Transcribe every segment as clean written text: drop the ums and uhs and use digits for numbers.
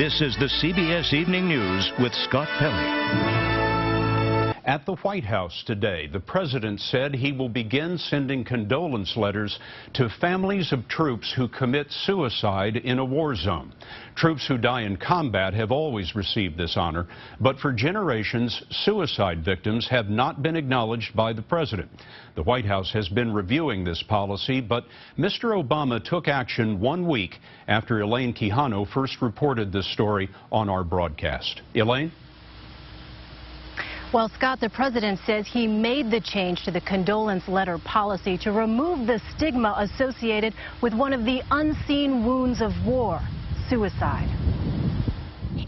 This is the CBS Evening News with Scott Pelley. At the White House today, the president said he will begin sending condolence letters to families of troops who commit suicide in a war zone. Troops who die in combat have always received this honor, but for generations, suicide victims have not been acknowledged by the president. The White House has been reviewing this policy, but Mr. Obama took action 1 week after Elaine Quijano first reported this story on our broadcast. Elaine? Well, Scott, the president says he made the change to the condolence letter policy to remove the stigma associated with one of the unseen wounds of war, suicide.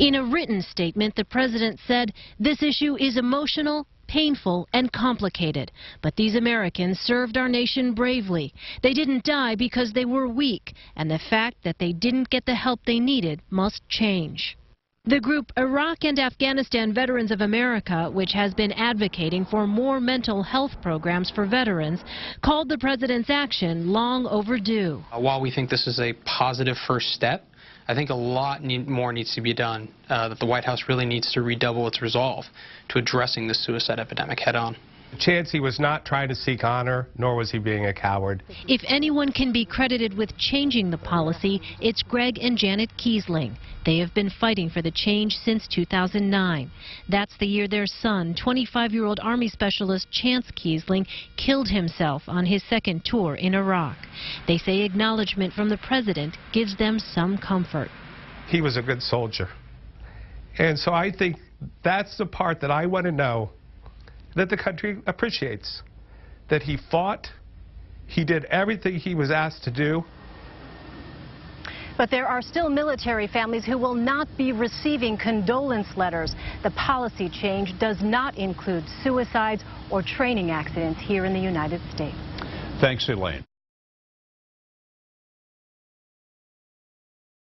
In a written statement, the president said this issue is emotional, painful, and complicated. But these Americans served our nation bravely. They didn't die because they were weak, and the fact that they didn't get the help they needed must change. The group Iraq and Afghanistan Veterans of America, which has been advocating for more mental health programs for veterans, called the president's action long overdue. While we think this is a positive first step, I think a lot more needs to be done, that the White House really needs to redouble its resolve to addressing the suicide epidemic head on. Chance he was not trying to seek honor, nor was he being a coward. If anyone can be credited with changing the policy, it's Greg and Janet Kiesling. They have been fighting for the change since 2009. That's the year their son, 25-year-old Army Specialist Chance Kiesling, killed himself on his second tour in Iraq. They say acknowledgement from the president gives them some comfort. He was a good soldier. And so I think that's the part that I want to know that the country appreciates, that he fought, he did everything he was asked to do. But there are still military families who will not be receiving condolence letters. The policy change does not include suicides or training accidents here in the United States. Thanks, Elaine.